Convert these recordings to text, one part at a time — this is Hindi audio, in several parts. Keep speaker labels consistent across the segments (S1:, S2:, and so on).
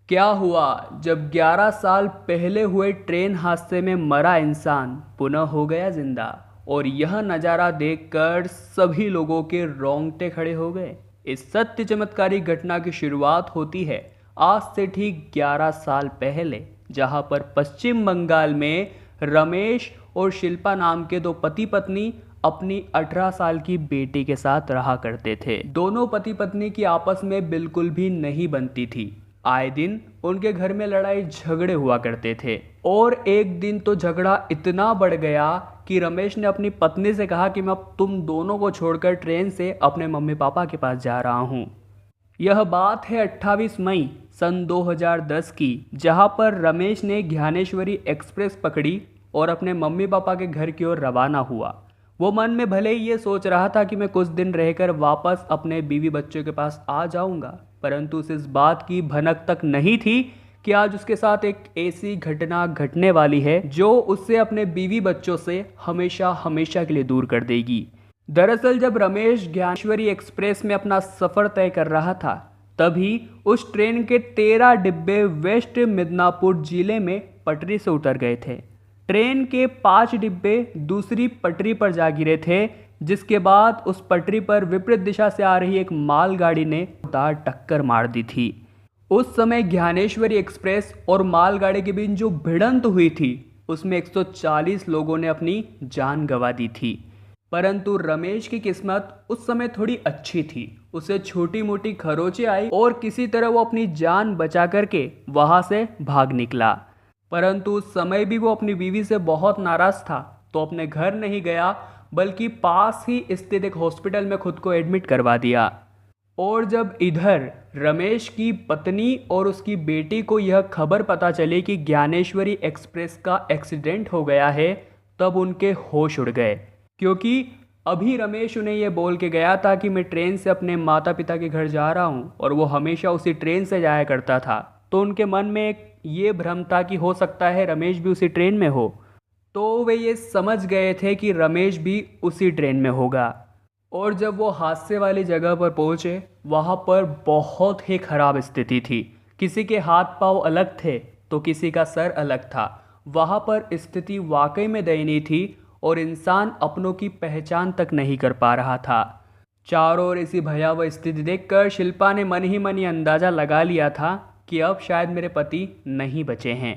S1: क्या हुआ जब 11 साल पहले हुए ट्रेन हादसे में मरा इंसान पुनः हो गया जिंदा। और यह नज़ारा देखकर सभी लोगों के रोंगटे खड़े हो गए। इस सत्य चमत्कारी घटना की शुरुआत होती है आज से ठीक 11 साल पहले, जहां पर पश्चिम बंगाल में रमेश और शिल्पा नाम के दो पति पत्नी अपनी 18 साल की बेटी के साथ रहा करते थे। दोनों पति पत्नी की आपस में बिल्कुल भी नहीं बनती थी। आए दिन उनके घर में लड़ाई झगड़े हुआ करते थे और एक दिन तो झगड़ा इतना बढ़ गया कि रमेश ने अपनी पत्नी से कहा कि मैं अब तुम दोनों को छोड़कर ट्रेन से अपने मम्मी पापा के पास जा रहा हूँ। यह बात है 28 मई सन 2010 की, जहां पर रमेश ने ज्ञानेश्वरी एक्सप्रेस पकड़ी और अपने मम्मी पापा के घर की ओर रवाना हुआ। वो मन में भले ही ये सोच रहा था कि मैं कुछ दिन रहकर वापस अपने बीवी बच्चों के पास आ जाऊंगा, परंतु उसे इस बात की भनक तक नहीं थी कि आज उसके साथ एक ऐसी घटना घटने वाली है जो उससे अपने बीवी बच्चों से हमेशा हमेशा के लिए दूर कर देगी। दरअसल जब रमेश ज्ञानेश्वरी एक्सप्रेस में अपना सफ़र तय कर रहा था, तभी उस ट्रेन के 13 डिब्बे वेस्ट मिदनापुर जिले में पटरी से उतर गए थे। ट्रेन के 5 डिब्बे दूसरी पटरी पर जा गिरे थे, जिसके बाद उस पटरी पर विपरीत दिशा से आ रही एक मालगाड़ी ने जोरदार टक्कर मार दी थी। उस समय ज्ञानेश्वरी एक्सप्रेस और मालगाड़ी के बीच जो भिड़ंत हुई थी, उसमें 140 लोगों ने अपनी जान गंवा दी थी। परंतु रमेश की किस्मत उस समय थोड़ी अच्छी थी। उसे छोटी मोटी खरोंचें आई और किसी तरह वो अपनी जान बचा करके वहां से भाग निकला। परंतु उस समय भी वो अपनी बीवी से बहुत नाराज था, तो अपने घर नहीं गया बल्कि पास ही स्थित एक हॉस्पिटल में खुद को एडमिट करवा दिया। और जब इधर रमेश की पत्नी और उसकी बेटी को यह खबर पता चली कि ज्ञानेश्वरी एक्सप्रेस का एक्सीडेंट हो गया है, तब उनके होश उड़ गए। क्योंकि अभी रमेश उन्हें यह बोल के गया था कि मैं ट्रेन से अपने माता पिता के घर जा रहा हूँ, और वो हमेशा उसी ट्रेन से जाया करता था। तो उनके मन में एक ये भ्रम था कि हो सकता है रमेश भी उसी ट्रेन में हो। तो वे ये समझ गए थे कि रमेश भी उसी ट्रेन में होगा। और जब वो हादसे वाली जगह पर पहुंचे, वहां पर बहुत ही खराब स्थिति थी। किसी के हाथ पांव अलग थे तो किसी का सर अलग था। वहां पर स्थिति वाकई में दयनीय थी और इंसान अपनों की पहचान तक नहीं कर पा रहा था। चारों ओर ऐसी भयावह स्थिति देखकर शिल्पा ने मन ही मन ये अंदाजा लगा लिया था कि अब शायद मेरे पति नहीं बचे हैं।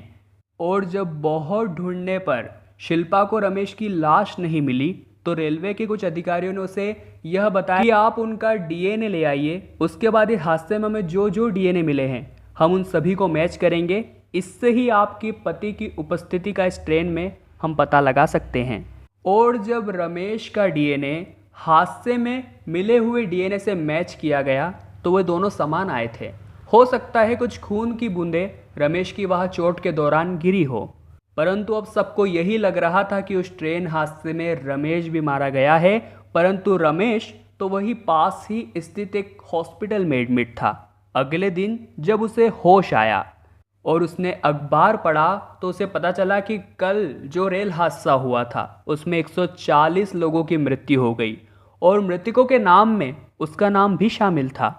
S1: और जब बहुत ढूंढने पर शिल्पा को रमेश की लाश नहीं मिली, तो रेलवे के कुछ अधिकारियों ने उसे यह बताया कि आप उनका डीएनए ले आइए। उसके बाद इस हादसे में हमें जो जो डीएनए मिले हैं, हम उन सभी को मैच करेंगे। इससे ही आपके पति की उपस्थिति का इस ट्रेन में हम पता लगा सकते हैं। और जब रमेश का डीएनए हादसे में मिले हुए डीएनए से मैच किया गया, तो वे दोनों समान आए थे। हो सकता है कुछ खून की बूंदें रमेश की वहाँ चोट के दौरान गिरी हो, परंतु अब सबको यही लग रहा था कि उस ट्रेन हादसे में रमेश भी मारा गया है। परंतु रमेश तो वही पास ही स्थित एक हॉस्पिटल में एडमिट था। अगले दिन जब उसे होश आया और उसने अखबार पढ़ा, तो उसे पता चला कि कल जो रेल हादसा हुआ था उसमें 140 लोगों की मृत्यु हो गई और मृतकों के नाम में उसका नाम भी शामिल था।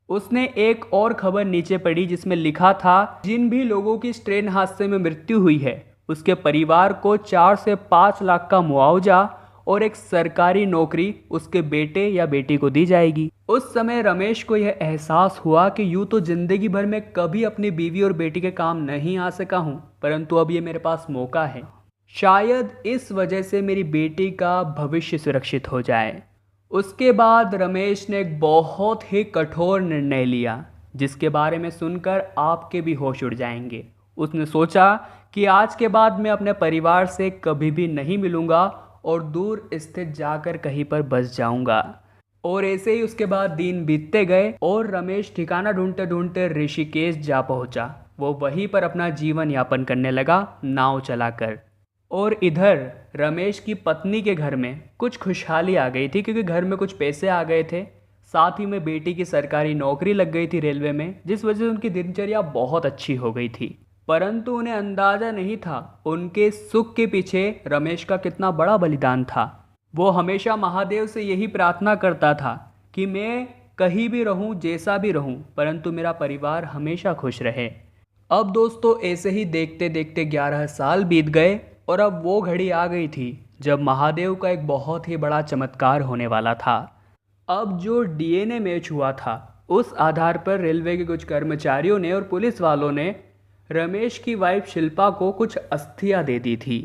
S1: उसने एक और खबर नीचे पढ़ी जिसमें लिखा था, जिन भी लोगों की इस ट्रेन हादसे में मृत्यु हुई है उसके परिवार को 4 से 5 लाख का मुआवजा और एक सरकारी नौकरी उसके बेटे या बेटी को दी जाएगी। उस समय रमेश को यह एहसास हुआ कि यूं तो जिंदगी भर में कभी अपनी बीवी और बेटी के काम नहीं आ सका हूं, परंतु अब ये मेरे पास मौका है। शायद इस वजह से मेरी बेटी का भविष्य सुरक्षित हो जाए। उसके बाद रमेश ने एक बहुत ही कठोर निर्णय लिया, जिसके बारे में सुनकर आपके भी होश उड़ जाएंगे। उसने सोचा कि आज के बाद मैं अपने परिवार से कभी भी नहीं मिलूंगा और दूर स्थित जाकर कहीं पर बस जाऊंगा। और ऐसे ही उसके बाद दिन बीतते गए और रमेश ठिकाना ढूंढते ढूंढते ऋषिकेश जा पहुंचा। वो वहीं पर अपना जीवन यापन करने लगा, नाव चलाकर। और इधर रमेश की पत्नी के घर में कुछ खुशहाली आ गई थी, क्योंकि घर में कुछ पैसे आ गए थे। साथ ही में बेटी की सरकारी नौकरी लग गई थी रेलवे में, जिस वजह से उनकी दिनचर्या बहुत अच्छी हो गई थी। परंतु उन्हें अंदाजा नहीं था उनके सुख के पीछे रमेश का कितना बड़ा बलिदान था। वो हमेशा महादेव से यही प्रार्थना करता था कि मैं कहीं भी रहूं, जैसा भी रहूं, परंतु मेरा परिवार हमेशा खुश रहे। अब दोस्तों ऐसे ही देखते देखते 11 साल बीत गए और अब वो घड़ी आ गई थी जब महादेव का एक बहुत ही बड़ा चमत्कार होने वाला था। अब जो डीएनए मैच हुआ था, उस आधार पर रेलवे के कुछ कर्मचारियों ने और पुलिस वालों ने रमेश की वाइफ शिल्पा को कुछ अस्थियां दे दी थी।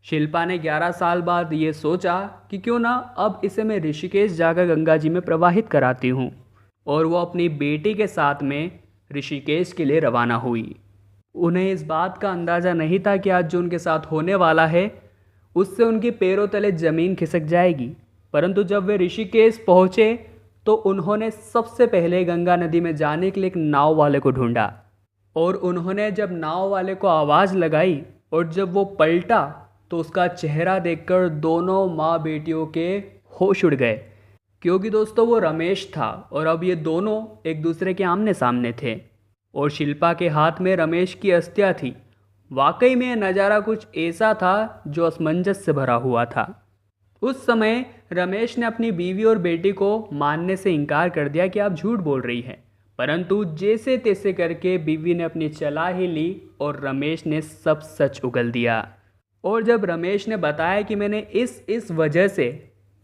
S1: शिल्पा ने 11 साल बाद ये सोचा कि क्यों ना अब इसे मैं ऋषिकेश जाकर गंगा जी में प्रवाहित कराती हूँ, और वो अपनी बेटी के साथ में ऋषिकेश के लिए रवाना हुई। उन्हें इस बात का अंदाज़ा नहीं था कि आज जो उनके साथ होने वाला है उससे उनके पैरों तले ज़मीन खिसक जाएगी। परंतु जब वे ऋषिकेश पहुँचे तो उन्होंने सबसे पहले गंगा नदी में जाने के लिए एक नाव वाले को ढूंढा, और उन्होंने जब नाव वाले को आवाज़ लगाई और जब वो पलटा तो उसका चेहरा देखकर दोनों माँ बेटियों के होश उड़ गए, क्योंकि दोस्तों वो रमेश था और अब ये दोनों एक दूसरे के आमने सामने थे और शिल्पा के हाथ में रमेश की अस्थियाँ थी। वाकई में यह नज़ारा कुछ ऐसा था जो असमंजस से भरा हुआ था। उस समय रमेश ने अपनी बीवी और बेटी को मानने से इनकार कर दिया कि आप झूठ बोल रही हैं, परंतु जैसे तैसे करके बीवी ने अपनी चला ही ली और रमेश ने सब सच उगल दिया। और जब रमेश ने बताया कि मैंने इस वजह से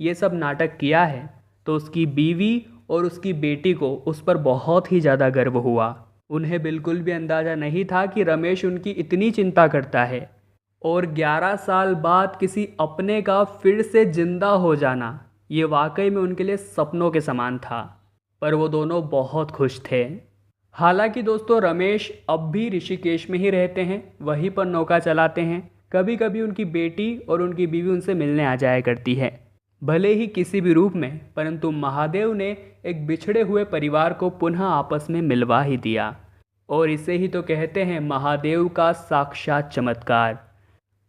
S1: ये सब नाटक किया है, तो उसकी बीवी और उसकी बेटी को उस पर बहुत ही ज़्यादा गर्व हुआ। उन्हें बिल्कुल भी अंदाज़ा नहीं था कि रमेश उनकी इतनी चिंता करता है, और 11 साल बाद किसी अपने का फिर से जिंदा हो जाना ये वाकई में उनके लिए सपनों के समान था। पर वो दोनों बहुत खुश थे। हालांकि दोस्तों रमेश अब भी ऋषिकेश में ही रहते हैं, वहीं पर नौका चलाते हैं। कभी कभी उनकी बेटी और उनकी बीवी उनसे मिलने आ जाया करती है, भले ही किसी भी रूप में, परंतु महादेव ने एक बिछड़े हुए परिवार को पुनः आपस में मिलवा ही दिया। और इसे ही तो कहते हैं महादेव का साक्षात चमत्कार।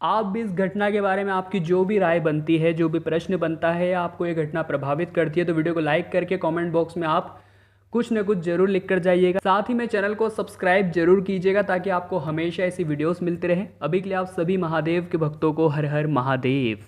S1: आप भी इस घटना के बारे में आपकी जो भी राय बनती है, जो भी प्रश्न बनता है, या आपको ये घटना प्रभावित करती है, तो वीडियो को लाइक करके कमेंट बॉक्स में आप कुछ न कुछ जरूर लिख कर जाइएगा। साथ ही में चैनल को सब्सक्राइब जरूर कीजिएगा ताकि आपको हमेशा ऐसी वीडियोस मिलते रहे। अभी के लिए आप सभी महादेव के भक्तों को हर हर महादेव।